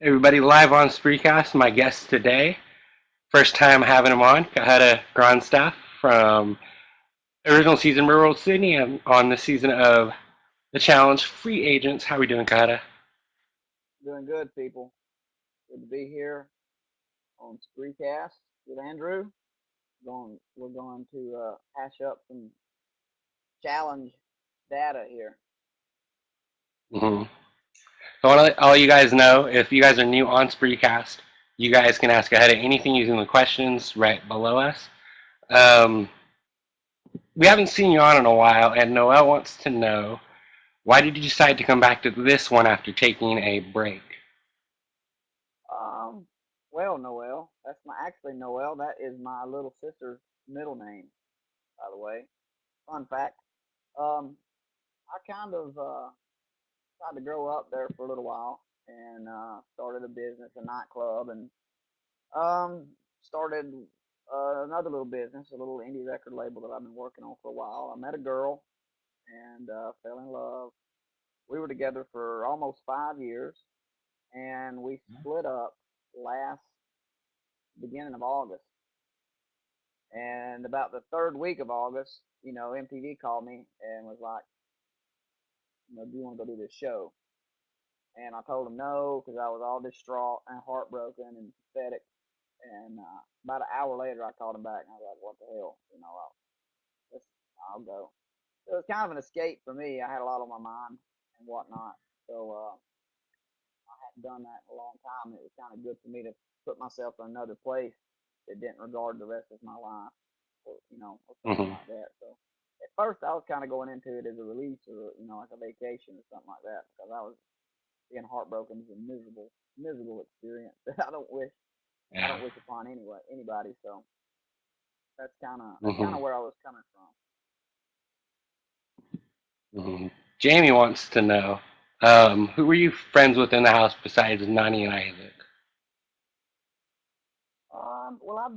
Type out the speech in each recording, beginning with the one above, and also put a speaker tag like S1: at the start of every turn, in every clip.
S1: Everybody live on Spreecast. My guest today, first time having him on, Cohutta Grandstaff from original season Rural Sydney and on the season of the challenge Free Agents. How are we doing, Cohutta?
S2: Doing good, people. Good to be here on spreecast with Andrew. We're going to hash up some challenge data here.
S1: Mm-hmm. So I want to let all you guys know, if you guys are new on Spreecast, you guys can ask Cohutta anything using the questions right below us. Um, we haven't seen you on in a while, and Noel wants to know, why did you decide to come back to this one after taking a break?
S2: Um, well, Noel, that's my actually Noel. That is my little sister's middle name, by the way. Fun fact. Um, I kind of tried to grow up there for a little while and started a business, a nightclub, and Um, started another little business, a little indie record label that I've been working on for a while. I met a girl and fell in love. We were together for almost 5 years, and we split up last beginning of August. And about the third week of August, MTV called me and was like, do you want to go do this show? And I told him no because I was all distraught and heartbroken and pathetic. And about an hour later, I called him back and I was like, what the hell? Let's, I'll go. So it was kind of an escape for me. I had a lot on my mind and whatnot. So I hadn't done that in a long time. It was kind of good for me to put myself in another place that didn't regard the rest of my life, or something
S1: Mm-hmm.
S2: like that. So at first, I was kind of going into it as a release or like a vacation or something like that because I was being heartbroken. It was a miserable experience that I
S1: Yeah.
S2: don't wish upon anybody. So that's kind
S1: Mm-hmm.
S2: of where I was coming from.
S1: Hmm. Jamie wants to know, who were you friends with in the house besides Nani and Isaac?
S2: Well, I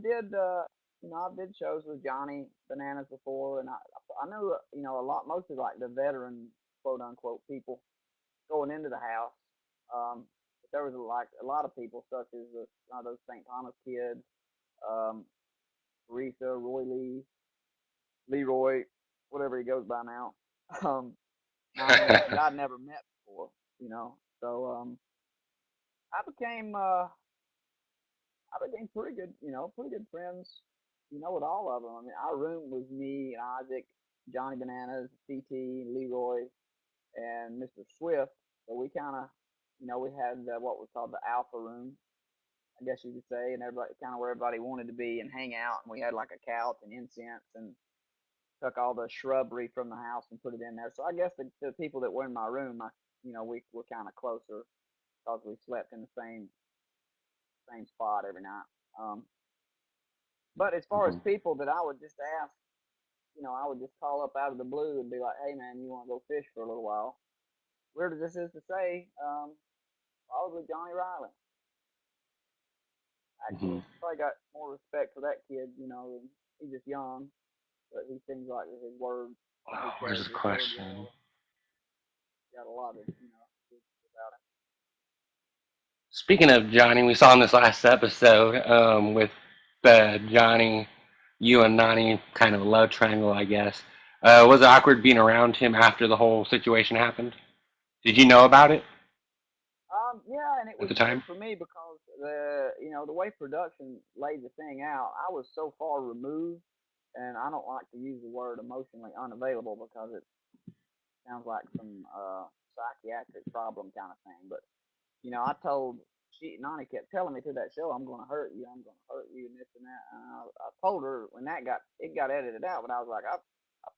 S2: did shows with Johnny Bananas before, and I knew, a lot, mostly like the veteran, quote unquote, people going into the house. But there was like a lot of people, such as those St. Thomas kids, um, Teresa, Roy Lee, Leroy, whatever he goes by now, um, Nani, that I'd never met before, So I became uh, I became pretty good friends, with all of them. I mean, our room was me and Isaac, Johnny Bananas, CT, Leroy, and Mr. Swift. So we kind of, we had what was called the Alpha Room, I guess you could say, and everybody kind of where everybody wanted to be and hang out. And we had like a couch and incense and took all the shrubbery from the house and put it in there. So I guess the people that were in my room, we were kind of closer because we slept in the same spot every night. Um, But as far as
S1: Hmm.
S2: people that I would just ask, I would just call up out of the blue and be like, "Hey, man, you want to go fish for a little while?" Weird as this is to say, I was with Johnny Riley.
S1: Hmm.
S2: Actually, probably got more respect for that kid. He's just young, but he seems like his word, he
S1: Oh, where's
S2: carries
S1: his
S2: his word
S1: question?
S2: well. Got a lot of, good about
S1: Speaking of Johnny, we saw in this last episode with Johnny, you and Nani, kind of a love triangle, I guess. Was it awkward being around him after the whole situation happened? Did you know about it
S2: Yeah, and it
S1: at
S2: was
S1: the
S2: weird
S1: time?
S2: for me because the way production laid the thing out, I was so far removed, and I don't like to use the word emotionally unavailable because it sounds like some psychiatric problem kind of thing. But I told Nani kept telling me to that show, I'm gonna hurt you, I'm gonna hurt you, and this and that. And I told her when it got edited out, but I was like, I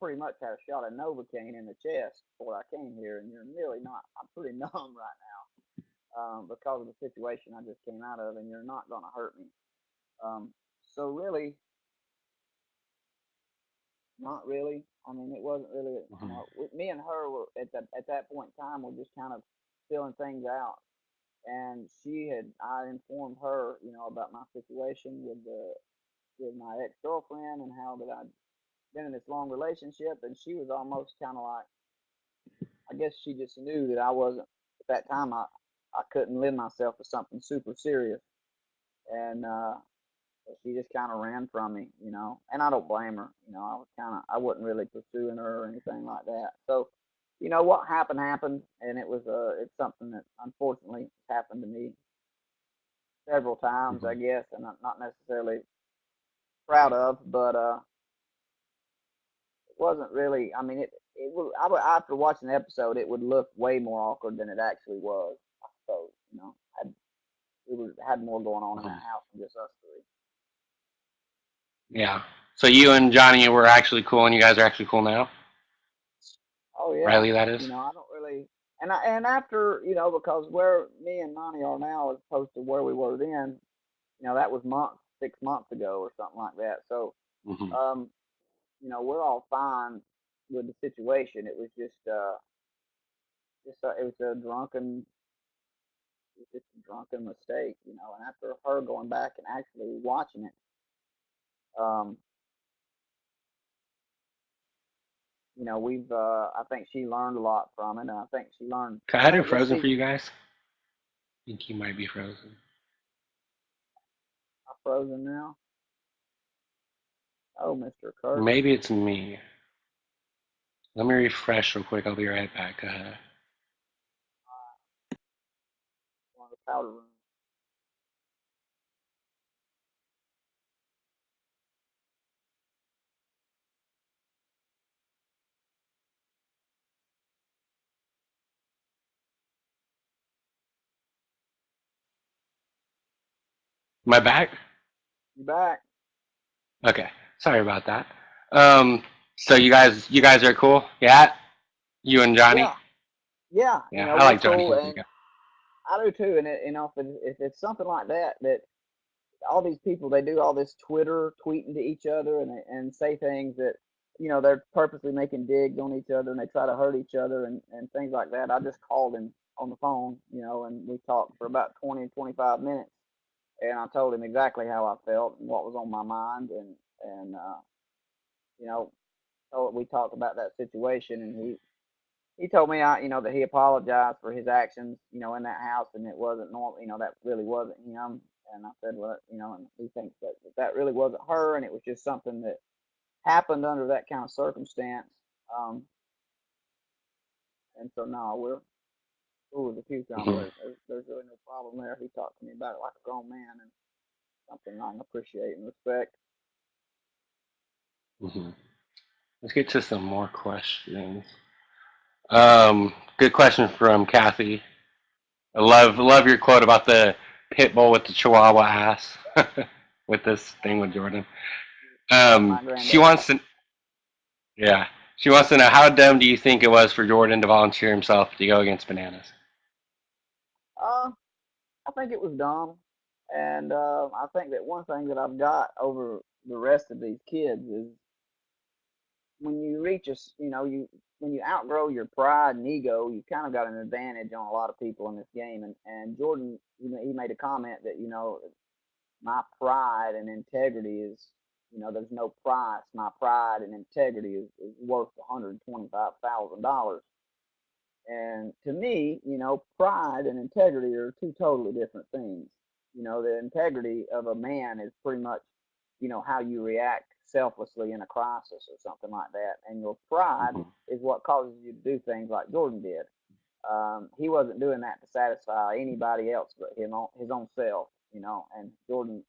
S2: pretty much had a shot of Novocaine in the chest before I came here, and you're really not. I'm pretty numb right now because of the situation I just came out of, and you're not gonna hurt me. Um, so really, not really. I mean, it wasn't really.
S1: Hmm.
S2: Me and her were at that point in time, we're just kind of feeling things out. And I informed her, about my situation with my ex girlfriend and how that I'd been in this long relationship, and she was almost kind of like, I guess she just knew that I wasn't at that time. I I couldn't lend myself to something super serious, and she just kind of ran from me, and I don't blame her. I wasn't really pursuing her or anything like that. So, what happened happened, and it's something that unfortunately happened to me several times, I
S1: Mhm.
S2: guess, and I'm not necessarily proud of, but it wasn't really. I mean, it was. After watching the episode, it would look way more awkward than it actually was. I suppose, had, had more going on in
S1: Mhm.
S2: that house than just us three.
S1: Yeah. So you and Johnny were actually cool, and you guys are actually cool now.
S2: Oh yeah,
S1: Riley, that is.
S2: I don't really, and after because where me and Nani are now as opposed to where we were then, that was 6 months ago or something like that. So,
S1: Hmm.
S2: um, we're all fine with the situation. It was it was a drunken, it was just a drunken mistake, And after her going back and actually watching it, um, we've I think she learned a lot from it, and I think she learned.
S1: I
S2: I
S1: had it
S2: think this
S1: frozen for
S2: season
S1: you guys. I think he might be frozen.
S2: I'm frozen now. Oh, Mr. Kirk.
S1: Maybe it's me. Let me refresh real quick. I'll be right back.
S2: One of the powder room.
S1: Am I back?
S2: You back?
S1: Okay. Sorry about that. Um. So you guys are cool. Yeah. You and Johnny.
S2: Yeah, yeah.
S1: Yeah. I
S2: We're
S1: like Johnny.
S2: cool,
S1: He's a good
S2: and
S1: guy.
S2: I do too. And if it's something like that, that all these people they do all this Twitter tweeting to each other and say things that they're purposely making digs on each other and they try to hurt each other and things like that. I just called him on the phone, and we talked for about 20 to 25 minutes, and I told him exactly how I felt and what was on my mind, and you know, we talked about that situation, and he told me that he apologized for his actions, in that house, and it wasn't normal, that really wasn't him. And I said, well, and he thinks that really wasn't her, and it was just something that happened under that kind of circumstance. Um, and so no, we're cool as a
S1: Hmm.
S2: cucumber. There's really no problem there. He talked to me about it like a grown man, and something I can appreciate and respect.
S1: Hmm. Let's get to some more questions. Good question from Kathy. I love your quote about the pit bull with the chihuahua ass with this thing with Jordan.
S2: Like my
S1: She
S2: granddad.
S1: wants to, yeah, she wants to know how dumb do you think it was for Jordan to volunteer himself to go against Bananas?
S2: Uh, I think it was dumb, and I think that one thing that I've got over the rest of these kids is when you reach you when you outgrow your pride and ego, you kind of got an advantage on a lot of people in this game. And Jordan, he made a comment that my pride and integrity is there's no price. My pride and integrity is worth $125,000. And to me, pride and integrity are two totally different things. The integrity of a man is pretty much, how you react selflessly in a crisis or something like that. And your pride
S1: Hmm.
S2: is what causes you to do things like Jordan did. He wasn't doing that to satisfy anybody else but his own self, And Jordan's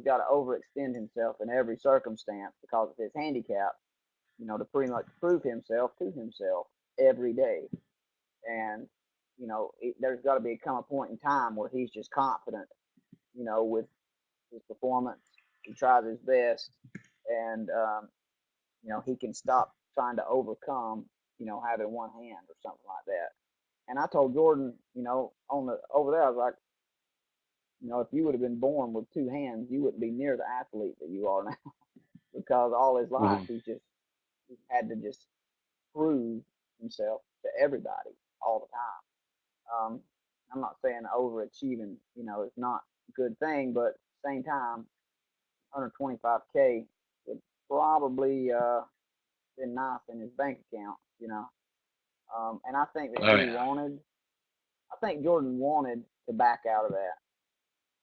S2: got to overextend himself in every circumstance because of his handicap, to pretty much prove himself to himself every day. And there's got to come a point in time where he's just confident, with his performance. He tries his best, and he can stop trying to overcome, having one hand or something like that. And I told Jordan, on the over there, I was like, if you would have been born with two hands, you wouldn't be near the athlete that you are now, because all his life
S1: Hmm.
S2: he had to just prove himself to everybody all the time. I'm not saying overachieving, is not a good thing, but at the same time, 125K would probably been nice in his bank account. And I think that
S1: Oh yeah.
S2: I think Jordan wanted to back out of that,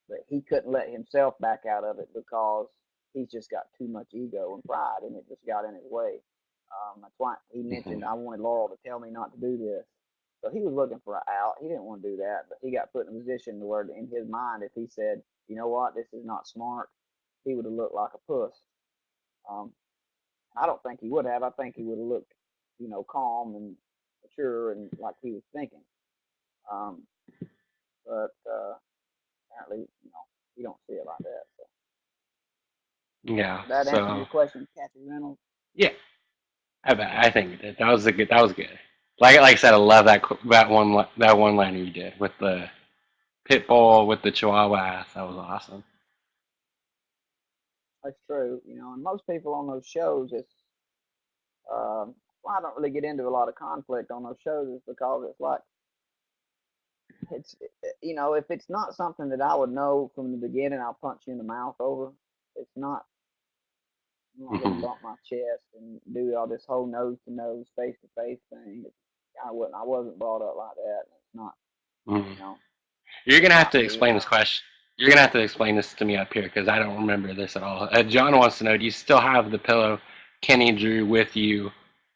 S2: but he couldn't let himself back out of it because he's just got too much ego and pride, and it just got in his way. That's why he
S1: Hmm.
S2: mentioned, I wanted Laurel to tell me not to do this. So he was looking for an out. He didn't want to do that, but he got put in a position where, in his mind, if he said, you know what, this is not smart, he would have looked like a puss. Um, I don't think he would have. I think he would have looked, calm and mature and like he was thinking. Um, but apparently, you don't see it like that. So
S1: Yeah.
S2: that answer
S1: So
S2: your question, Kathy Reynolds?
S1: yeah, I think it did. That was a good. That was good. Like I said, I love that one liner you did with the pit bull with the chihuahua ass. That was awesome.
S2: That's true. And most people on those shows, it's why I don't really get into a lot of conflict on those shows is because it's like it's if it's not something that I would know from the beginning, I'll punch you in the mouth over. It's not. I'm not going to
S1: Hmm.
S2: bump my chest and do all this whole nose to nose, face to face thing. I wasn't. I wasn't brought up like that. It's not.
S1: Hmm.
S2: You know,
S1: You're gonna have
S2: not
S1: to
S2: me.
S1: explain this question. You're gonna have to explain this to me up here because I don't remember this at all. John wants to know: do you still have the pillow Kenny drew with you,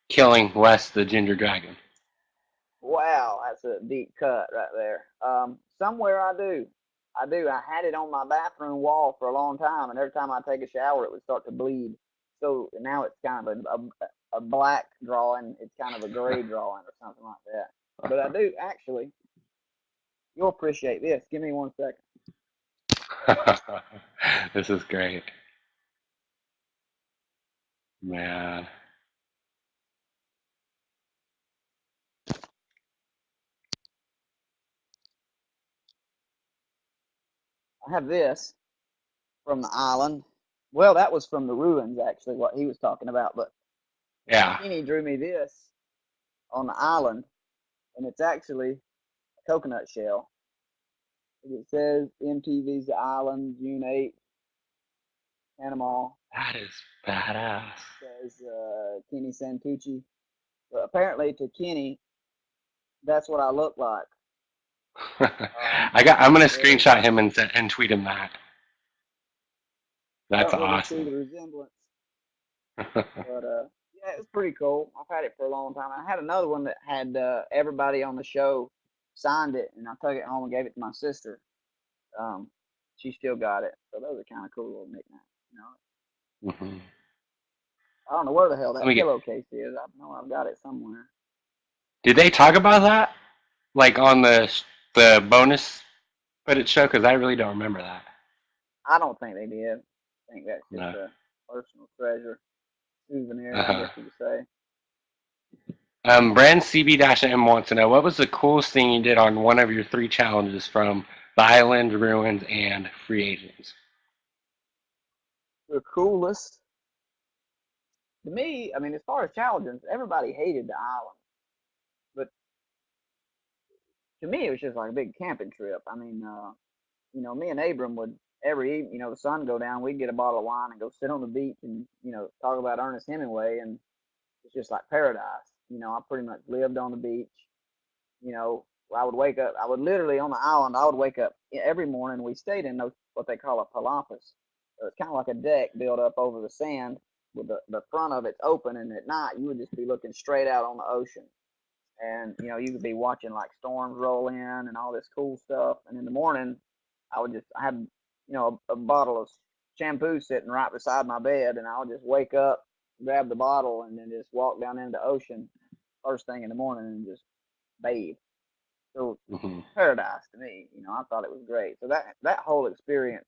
S1: killing Wes the Ginger Dragon?
S2: Wow, that's a deep cut right there. Somewhere I do. I do. I had it on my bathroom wall for a long time, and every time I take a shower, it would start to bleed. So now it's kind of a black drawing. It's kind of a gray drawing or something like that. But I do actually. You'll appreciate this. Give me 1 second.
S1: This is great, man.
S2: I have this from the island. Well, that was from the ruins, actually, what he was talking about. But
S1: Yeah,
S2: Kenny drew me this on the island, and it's actually a coconut shell. It says MTV's The Island, June 8th, Panama.
S1: that is badass.
S2: It says Kenny Santucci. But apparently, to Kenny, that's what I look like.
S1: I'm gonna
S2: So
S1: screenshot him and tweet him that.
S2: I
S1: That's
S2: don't really see
S1: awesome.
S2: the resemblance. But yeah, it was pretty cool. I've had it for a long time. I had another one that had everybody on the show signed it, and I took it home and gave it to my sister. Um, she still got it, so those are kind of cool little nicknames.
S1: Hmm.
S2: I don't know where the hell
S1: Let
S2: that
S1: me get.
S2: pillowcase is. I know I've got it somewhere.
S1: Did they talk about that, like on the bonus footage show? Because I really don't remember that.
S2: I don't think they did. I think that's just
S1: No.
S2: a personal treasure, souvenir, I
S1: Uh-huh.
S2: guess you could say.
S1: Brand CB-M wants to know what was the coolest thing you did on one of your three challenges from the island, ruins, and free agents.
S2: The coolest to me, I mean, as far as challenges, everybody hated the island, but to me, it was just like a big camping trip. I mean, me and Abram would every evening, the sun go down, we'd get a bottle of wine and go sit on the beach and talk about Ernest Hemingway, and it's just like paradise. I pretty much lived on the beach. I would wake up. I would literally on the island. I would wake up every morning. We stayed in those what they call a palapas. So it's kind of like a deck built up over the sand with the front of it open, and at night you would just be looking straight out on the ocean, and you could be watching like storms roll in and all this cool stuff. And in the morning, I had a bottle of shampoo sitting right beside my bed, and I would just wake up, grab the bottle, and then just walk down into the ocean first thing in the morning and just bathe. So
S1: Hmm.
S2: paradise to me. I thought it was great. So that whole experience,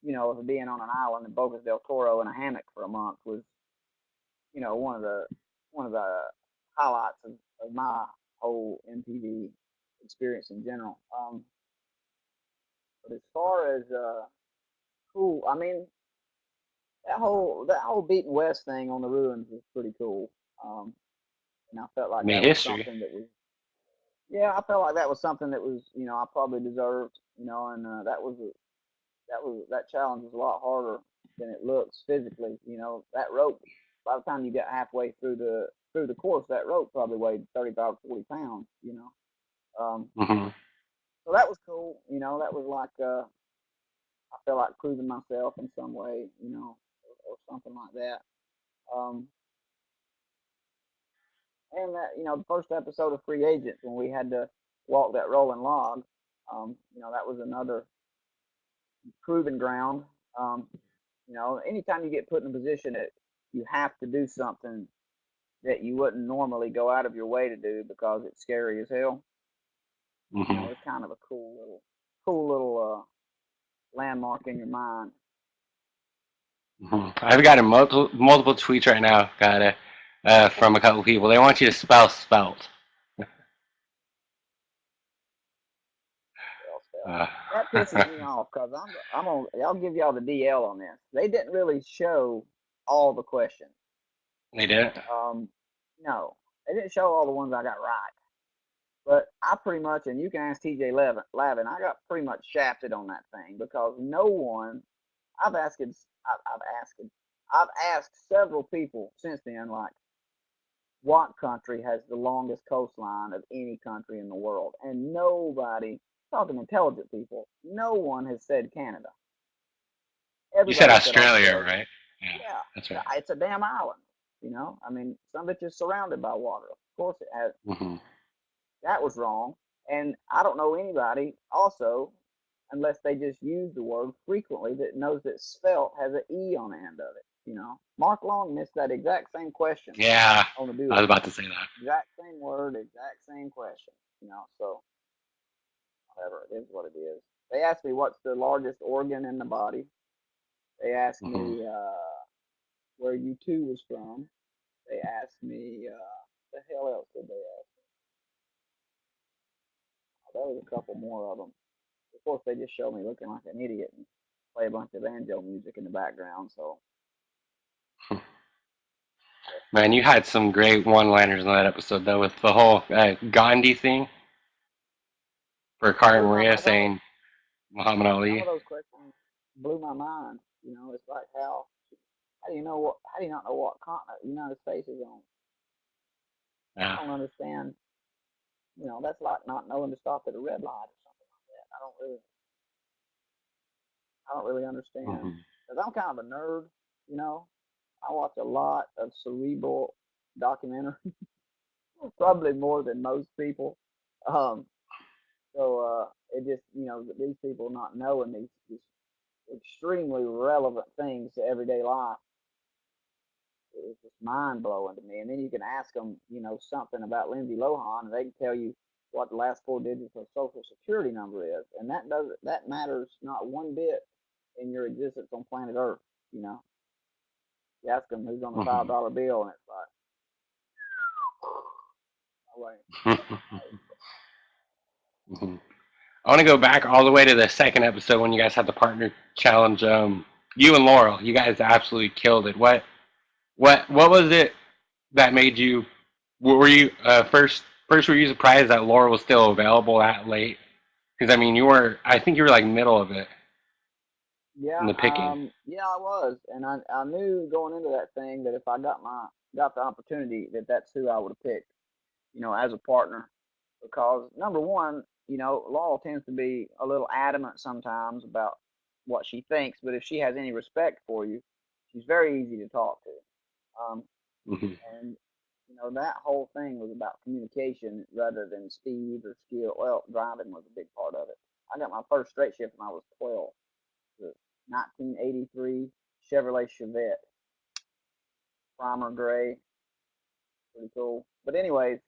S2: of being on an island in Bocas del Toro in a hammock for a month was, one of the highlights of my whole MTV experience in general. But as far as cool, I mean that whole beaten west thing on the ruins was pretty cool. And I felt like
S1: Made
S2: that was
S1: history.
S2: something that was yeah, I felt like that was something that was I probably deserved. And that challenge was a lot harder than it looks physically. That rope, by the time you got halfway through the course, that rope probably weighed 35 or 40 pounds. Um,
S1: Hmm.
S2: So that was cool. That was like I felt like proving myself in some way, or something like that. Um, and that the first episode of Free Agents when we had to walk that rolling log, that was another proving ground. Um, anytime you get put in a position that you have to do something that you wouldn't normally go out of your way to do because it's scary as hell,
S1: Hmm.
S2: it's kind of a cool little landmark in your mind.
S1: Hmm. I've gotten multiple tweets right now. Got from a couple people. They want you to spell spelt.
S2: Spell.
S1: Uh,
S2: That pisses me off because I'll give y'all the DL on this. They didn't really show all the questions.
S1: they did.
S2: Um, no, they didn't show all the ones I got right. But I pretty much, and you can ask TJ Lavin, I got pretty much shafted on that thing because no one, I've asked, I've asked, I've asked several people since then, like, what country has the longest coastline of any country in the world? And nobody, talking intelligent people, no one has said Canada.
S1: You said
S2: Everybody said
S1: Australia,
S2: Australia.
S1: right? Yeah,
S2: Yeah,
S1: that's right.
S2: it's a damn island. I mean, some of it is surrounded by water. Of course, it has.
S1: Hmm.
S2: That was wrong. And I don't know anybody also, unless they just use the word frequently, that knows that spelt has an E on the end of it. Mark Long missed that exact same question
S1: Yeah,
S2: on the
S1: I was
S2: do-over.
S1: about to say that.
S2: Exact same word, exact same question. So whatever, it is what it is. They asked me what's the largest organ in the body. They asked
S1: Hmm.
S2: me where U2 was from. They asked me the hell else did they ask? There was a couple more of them. Of course, they just show me looking like an idiot and play a bunch of banjo music in the background. So,
S1: Man, you had some great one-liners in that episode, though, with the whole Gandhi thing for
S2: it
S1: Cara
S2: blew my
S1: Maria
S2: mind.
S1: saying Muhammad
S2: Some
S1: Ali.
S2: of those questions blew my mind. It's like how do you know what? How do you not know what continent the United States is on? I
S1: Yeah.
S2: don't understand. That's like not knowing to stop at a red light or something like that. I don't really understand
S1: Hmm.
S2: because I'm kind of a nerd. You know, I watch a lot of cerebral documentary, probably more than most people. Um, so it just these people not knowing these extremely relevant things to everyday life is just mind blowing to me. And then you can ask them, something about Lindsay Lohan, and they can tell you what the last four digits of Social Security number is, and that matters not one bit in your existence on planet Earth. You know, you ask them who's on the
S1: Hmm.
S2: $5 bill, and it's like, no way.
S1: Hmm. I want to go back all the way to the second episode when you guys had the partner challenge. You and Laurel, you guys absolutely killed it. What was it that made you? Were you first? Were you surprised that Laurel was still available that late? Because I mean, you were. I think you were like middle of it in
S2: Yeah,
S1: the picking.
S2: yeah, I was, and I knew going into that thing that if I got the opportunity, that's who I would have picked, as a partner, because number one, Laurel tends to be a little adamant sometimes about what she thinks, but if she has any respect for you, she's very easy to talk to. Um,
S1: Hmm.
S2: and that whole thing was about communication rather than speed or skill. Well, driving was a big part of it. I got my first straight shift when I was 12. The 1983 Chevrolet Chevette, primer gray, pretty cool. But anyways,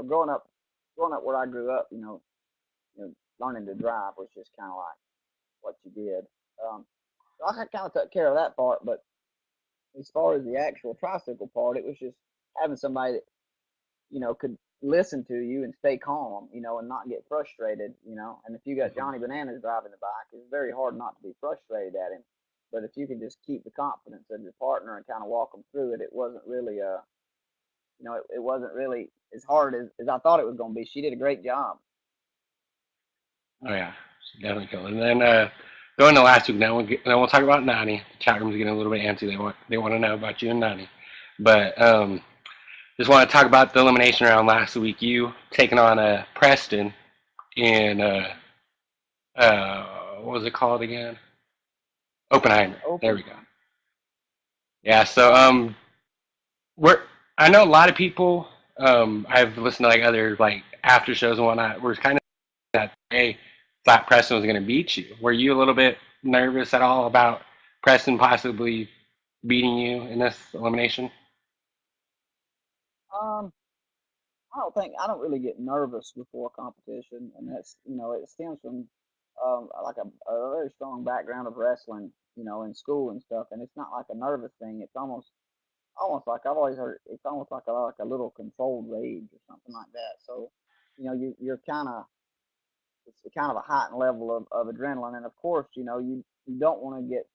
S2: growing up where I grew up, learning to drive was just kind of like what you did. So I kind of took care of that part, but as far as the actual tricycle part, it was just having somebody that could listen to you and stay calm, and not get frustrated, And if you got
S1: Hmm.
S2: Johnny Bananas driving the bike, it's very hard not to be frustrated at him. But if you can just keep the confidence of your partner and kind of walk them through it, it wasn't really it wasn't really as hard as I thought it was going to be. She did a great job.
S1: Oh yeah, she definitely killed it. And then going to last week, then we'll talk about Nani. The chat room's getting a little bit antsy. They want to know about you and Nani, but just want to talk about the elimination round last week. You taking on Preston in What was it called again? Oppenheimer. There we go.
S2: Oppenheimer.
S1: Yeah. So
S2: Um,
S1: we're I know a lot of people. I've listened to like other like after shows and whatnot. Were kind of that hey, thought Preston was going to beat you. Were you a little bit nervous at all about Preston possibly beating you in this elimination?
S2: um, I don't really get nervous before competition, and that's it stems from like a very strong background of wrestling, in school and stuff, and it's not like a nervous thing. It's almost like I've always heard it's almost like a little controlled rage or something like that. So, you're kind of it's kind of a heightened level of adrenaline, and of course, you don't want to get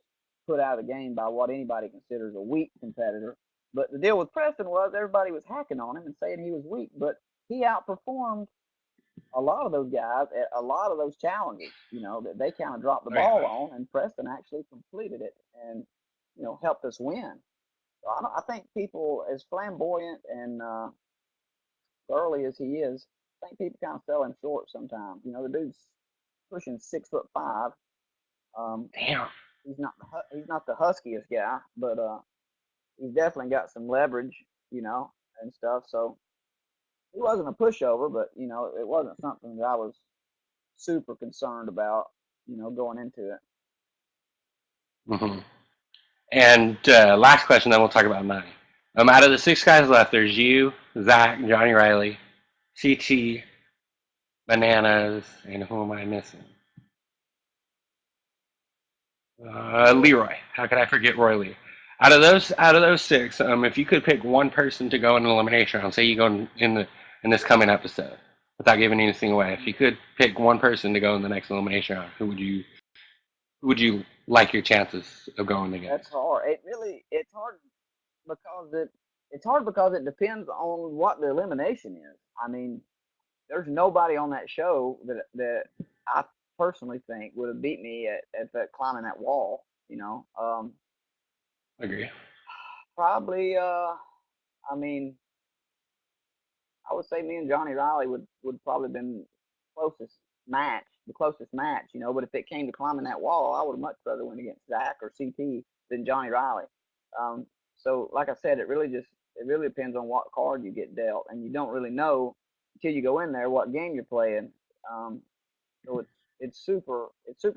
S2: put out of the game by what anybody considers a weak competitor. But the deal with Preston was everybody was hacking on him and saying he was weak, but he outperformed a lot of those guys at a lot of those challenges, that they kind of dropped the
S1: Oh yeah.
S2: ball on, and Preston actually completed it and, helped us win. So I think people, as flamboyant and girly as he is, I think people kind of sell him short sometimes. The dude's pushing 6'5". Um,
S1: Damn.
S2: he's not the huskiest guy, but he's definitely got some leverage, and stuff. So he wasn't a pushover, but it wasn't something that I was super concerned about, going into it.
S1: Hmm. And last question, then we'll talk about mine. Out of the six guys left, there's you, Zach, Johnny Riley, CT, Bananas, and who am I missing?
S2: Roy
S1: Leroy.
S2: Lee.
S1: How could I forget Roy Lee? Out of those six, if you could pick one person to go in an elimination round, say you go in this coming episode, without giving anything away, if you could pick one person to go in the next elimination round, who would you like your chances of going
S2: That's
S1: against?
S2: hard. It's hard because it's hard because it depends on what the elimination is. I mean, there's nobody on that show that I personally think would have beat me at that climbing that wall.
S1: Agree.
S2: Probably. I mean, I would say me and Johnny Riley would probably been the closest match. But if it came to climbing that wall, I would much rather win against Zach or CT than Johnny Riley. Um, so, like I said, it really depends on what card you get dealt, and you don't really know until you go in there what game you're playing. Um, so it's super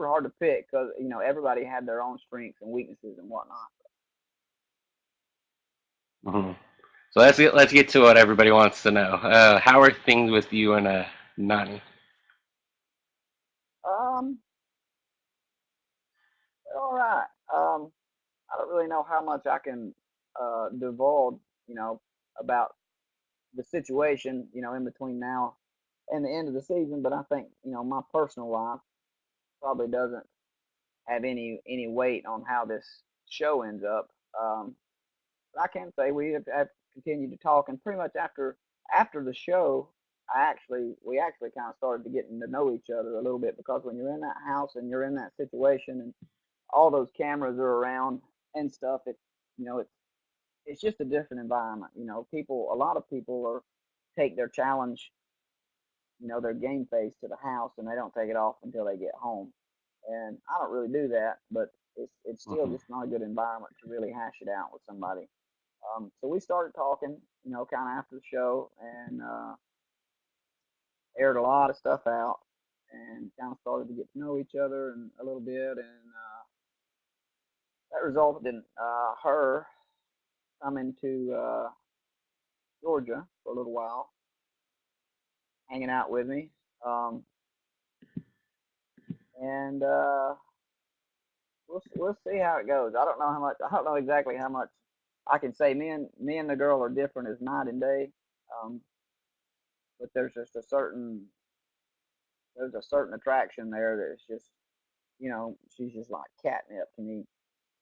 S2: hard to pick because everybody had their own strengths and weaknesses and whatnot.
S1: Hmm. So let's get to what everybody wants to know. How are things with you and Nani?
S2: Um, all right. I don't really know how much I can divulge, about the situation, in between now and the end of the season. But I think my personal life probably doesn't have any weight on how this show ends up. But I can say have continued to talk, and pretty much after the show, we actually kind of started to getting to know each other a little bit because when you're in that house and you're in that situation and all those cameras are around and stuff, it's just a different environment. A lot of people take their challenge, their game face to the house, and they don't take it off until they get home. And I don't really do that, but it's still
S1: Hmm.
S2: just not a good environment to really hash it out with somebody. So we started talking, kind of after the show, and aired a lot of stuff out, and kind of started to get to know each other and a little bit, and that resulted in her coming to Georgia for a little while, hanging out with me. Um, and we'll see how it goes. I don't know how much. I don't know exactly how much I can say. Me and the girl are different as night and day. Um, but there's a certain attraction there that's just she's just like catnip to me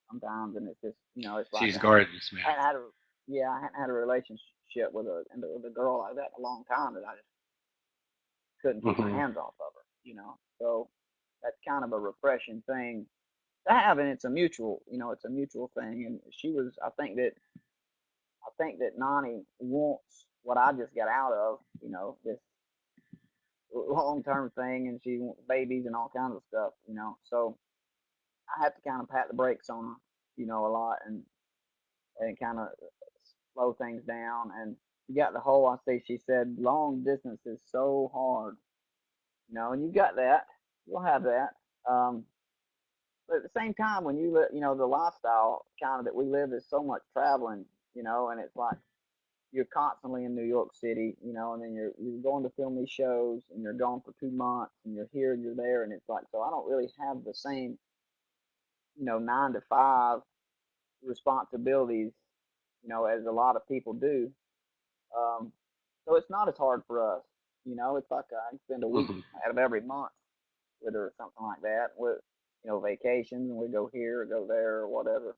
S2: sometimes, and it's just it's like
S1: She's gorgeous, man.
S2: I hadn't had a yeah I hadn't had a relationship with a girl like that in a long time that I just couldn't keep my
S1: Hmm.
S2: hands off of her. So that's kind of a refreshing thing to have, and it's a mutual thing. And she was, I think that Nani wants what I just got out of, this long term thing, and she wants babies and all kinds of stuff, you know. So I have to kind of pat the brakes on her, you know, a lot, and kind of slow things down. And you got the whole, I say, she said, long distance is so hard, you know, and you got that. You'll have that. Um, but at the same time, when you you know, the lifestyle kind of that we live is so much traveling, you know, and it's like you're constantly in New York City, you know, and then you're going to film these shows, and you're gone for 2 months, and you're here and you're there, and it's like, so I don't really have the same, you know, 9 to 5 responsibilities, you know, as a lot of people do. Um, so it's not as hard for us, you know. It's like I can spend a week
S1: Hmm.
S2: out of every month with her or something like that, with, you know, vacations, and we go here or go there or whatever.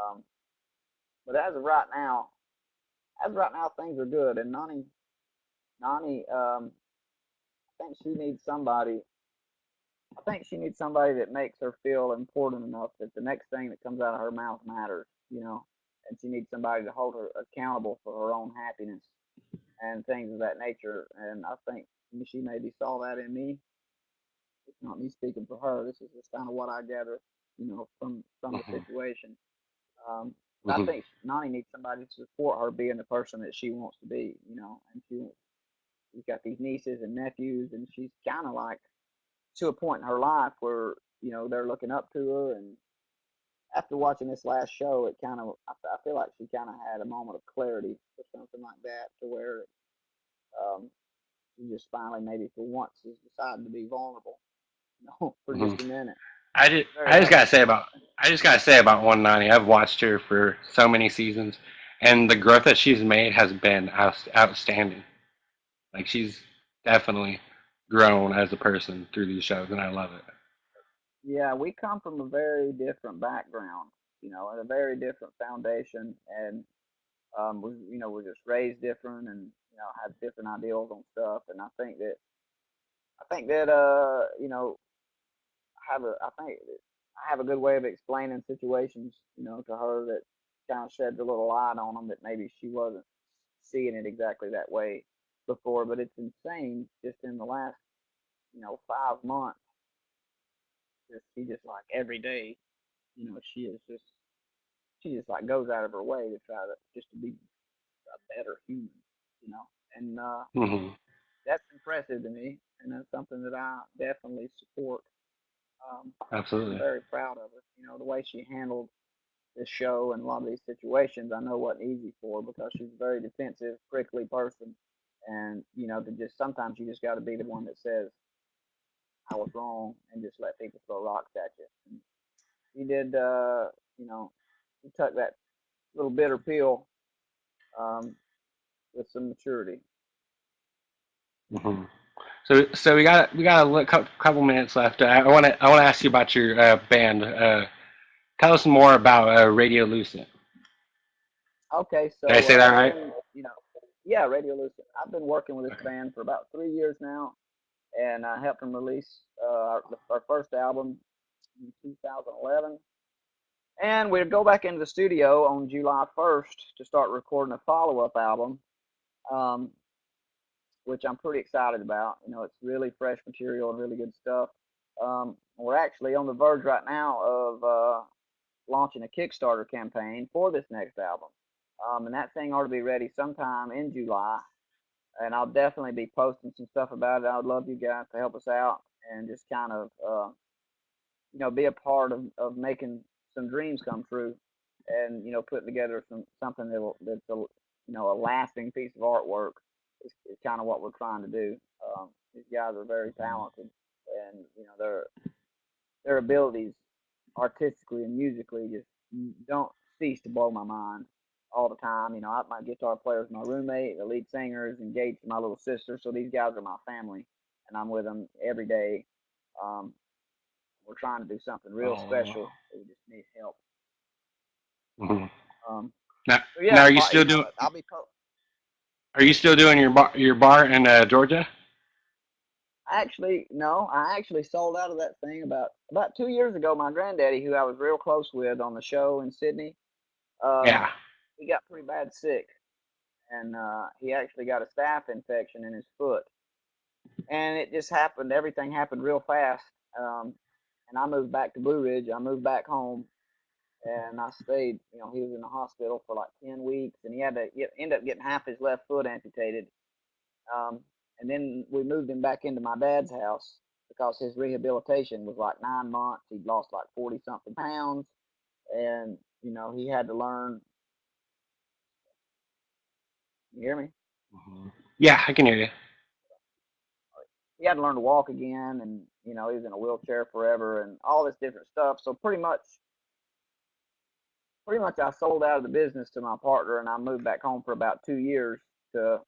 S2: Um, but as of right now, things are good. And Nani, I think she needs somebody. I think she needs somebody that makes her feel important enough that the next thing that comes out of her mouth matters, you know. And she needs somebody to hold her accountable for her own happiness and things of that nature. And I think she maybe saw that in me. It's not me speaking for her. This is just kind of what I gather, you know, from the
S1: Hmm.
S2: situation. But I
S1: Hmm.
S2: think Nani needs somebody to support her being the person that she wants to be, you know. And she's got these nieces and nephews, and she's kind of like to a point in her life where, you know, they're looking up to her. And after watching this last show, it kind of, I feel like she kind of had a moment of clarity or something like that, to where um, she just finally, maybe for once, has decided to be vulnerable, you know, for
S1: Hmm.
S2: just a minute.
S1: I just
S2: Very
S1: I just gotta
S2: healthy.
S1: say about I just gotta say about 190. I've watched her for so many seasons, and the growth that she's made has been outstanding. Like she's definitely grown as a person through these shows, and I love it.
S2: Yeah, we come from a very different background, you know, and a very different foundation, and we, you know, we're just raised different, and you know, have different ideals on stuff. And I think that you know, I think I have a good way of explaining situations, you know, to her that kind of sheds a little light on them that maybe she wasn't seeing it exactly that way before. But it's insane, just in the last, you know, 5 months, just she just like every day, you know, she just like goes out of her way to try to just to be a better human, you know. And
S1: Hmm.
S2: that's impressive to me, and that's something that I definitely support. I'm
S1: Absolutely.
S2: very proud of her. You know, the way she handled this show and a lot of these situations, I know wasn't easy for her, because she's a very defensive, prickly person. And you know, to just sometimes you just got to be the one that says I was wrong, and just let people throw rocks at you. And he did, you know, he took that little bitter pill um, with some maturity.
S1: Hmm. So we got couple minutes left. I want to ask you about your band. Tell us more about Radio Lucent.
S2: Okay,
S1: Did I
S2: so
S1: say that
S2: I've
S1: right?
S2: been, you know, yeah, Radio Lucid. I've been working with this
S1: Okay.
S2: band for about 3 years now, and I helped them release our first album in 2011. And we'd go back into the studio on July 1st to start recording a follow-up album, um, which I'm pretty excited about. You know, it's really fresh material and really good stuff. We're actually on the verge right now of launching a Kickstarter campaign for this next album. And that thing ought to be ready sometime in July. And I'll definitely be posting some stuff about it. I would love you guys to help us out and just kind of, you know, be a part of making some dreams come true, and you know, putting together something that's a, you know, a lasting piece of artwork is kind of what we're trying to do. These guys are very talented, and you know, their abilities artistically and musically just don't cease to blow my mind all the time. You know, my guitar player is my roommate, the lead singer is engaged to my little sister, so these guys are my family, and I'm with them every day. Um, we're trying to do something real
S1: Oh.
S2: special. We just need help.
S1: Hmm.
S2: Um,
S1: Now,
S2: so
S1: now
S2: yeah, you know,
S1: are you still doing your bar in Georgia?
S2: actually no, I actually sold out of that thing about 2 years ago. My granddaddy, who I was real close with on the show in Sydney, um,
S1: Yeah.
S2: he got pretty bad sick, and he actually got a staph infection in his foot. and it just happened. Everything happened real fast. Um, and I moved back to Blue Ridge. I moved back home, and I stayed. You know, he was in the hospital for like 10 weeks, and he had to end up getting half his left foot amputated. Um, and then we moved him back into my dad's house because his rehabilitation was like 9 months. He'd lost like 40 something pounds, and you know he had to learn. You hear me?
S1: Yeah, I can hear you.
S2: He had to learn to walk again, and you know he was in a wheelchair forever, and all this different stuff. So pretty much I sold out of the business to my partner, and I moved back home for about 2 years to,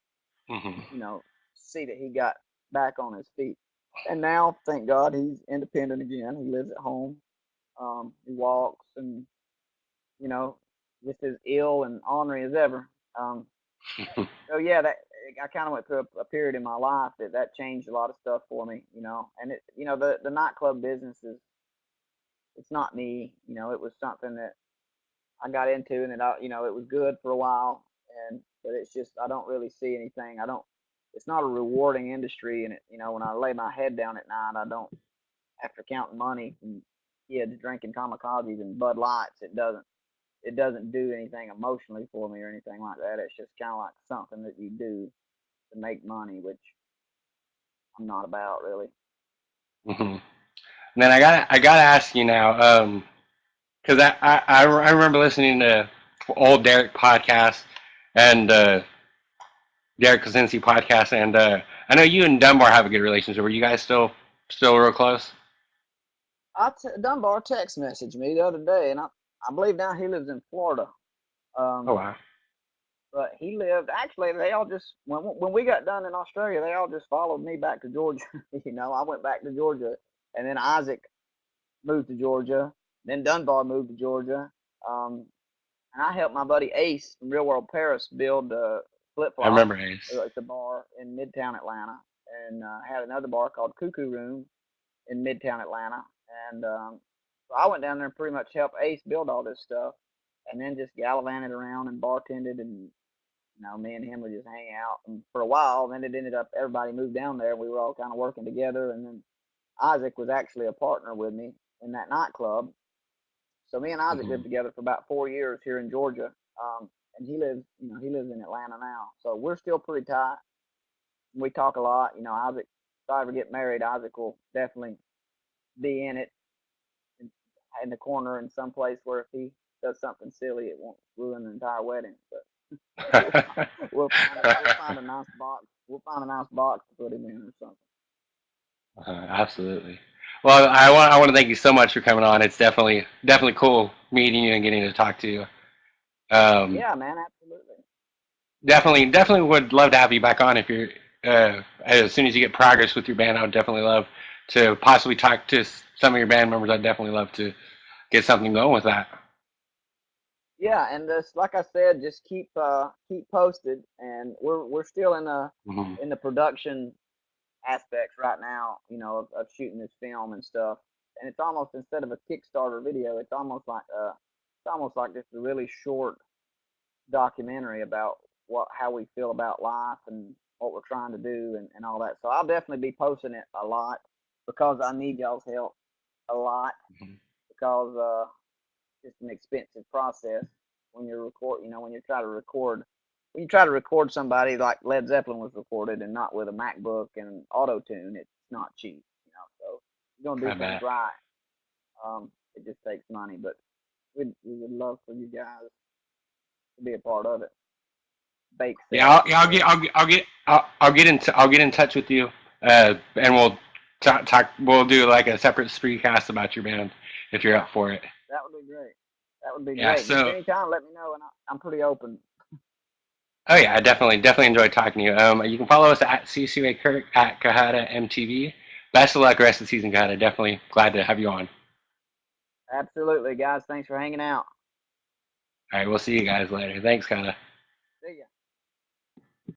S1: Hmm.
S2: you know, see that he got back on his feet. And now, thank God, he's independent again. He lives at home. He walks, and you know, just as ill and ornery as ever. Um, so yeah, that I kind of went through a period in my life that changed a lot of stuff for me. You know, and the nightclub business is it's not me. You know, it was something that I got into, and it was good for a while, but it's just I don't really see anything. I don't. It's not a rewarding industry, and when I lay my head down at night, I don't. After counting money from kids drinking kamikazes and Bud Lights, it doesn't do anything emotionally for me or anything like that. It's just kind of like something that you do to make money, which I'm not about really.
S1: Hmm. Then I gotta ask you now, because I remember listening to old Derek podcast and Derek Kaczynski podcast, and I know you and Dunbar have a good relationship. Were you guys still real close?
S2: Dunbar text messaged me the other day, and I believe now he lives in Florida.
S1: Oh
S2: Um,
S1: wow.
S2: but he lived actually. They all just when we got done in Australia, they all just followed me back to Georgia. I went back to Georgia, and then Isaac moved to Georgia. Then Dunbar moved to Georgia. Um, and I helped my buddy Ace from Real World Paris build Flip
S1: I
S2: Flop.
S1: remember Ace.
S2: It's a bar in Midtown Atlanta, and had another bar called Cuckoo Room in Midtown Atlanta. And so I went down there and pretty much helped Ace build all this stuff, and then just gallivanted around and bartended, and me and him would just hang out. And for a while, then it ended up everybody moved down there, and we were all kind of working together. And then Isaac was actually a partner with me in that nightclub. So me and Isaac
S1: Hmm.
S2: lived together for about 4 years here in Georgia. And he lives in Atlanta now. So we're still pretty tight. We talk a lot. Isaac, if I ever get married, Isaac will definitely be in it in the corner in some place where if he does something silly, it won't ruin the entire wedding. But we'll we'll find a nice box. We'll find a nice box to put him in or something.
S1: Absolutely. Well, I want to thank you so much for coming on. It's definitely cool meeting you and getting to talk to you. Um,
S2: Yeah, man, absolutely.
S1: definitely would love to have you back on if you're as soon as you get progress with your band. I would definitely love to possibly talk to some of your band members. I'd definitely love to get something going with that.
S2: Yeah, and this, like I said, just keep posted, and we're still
S1: Hmm.
S2: in the production aspects right now, of shooting this film and stuff. And it's almost instead of a Kickstarter video, it's almost like just a really short documentary about how we feel about life and what we're trying to do and all that. So I'll definitely be posting it a lot because I need y'all's help a lot because it's an expensive process when you're when you try to record somebody like Led Zeppelin was recorded and not with a MacBook and auto tune, it's not cheap. So you're gonna
S1: I
S2: do things
S1: bet.
S2: right. It just takes money, but we would love for you guys to be a part of it. Bake
S1: Yeah,
S2: sales, he
S1: I'll
S2: said.
S1: get I'll get in touch with you, and we'll talk. We'll do like a separate spreecast about your band if you're
S2: Yeah,
S1: up for it.
S2: that would be great. That would be
S1: Yeah.
S2: great. Just
S1: So,
S2: anytime, let me know, and I'm pretty open.
S1: oh yeah, I definitely enjoyed talking to you. You can follow us at CCA Kirk at Cohutta MTV. Best of luck rest of the season, Cohutta. Definitely glad to have you on.
S2: Absolutely, guys. Thanks for hanging out.
S1: All right, we'll see you guys later. Thanks, Cohutta.
S2: See ya.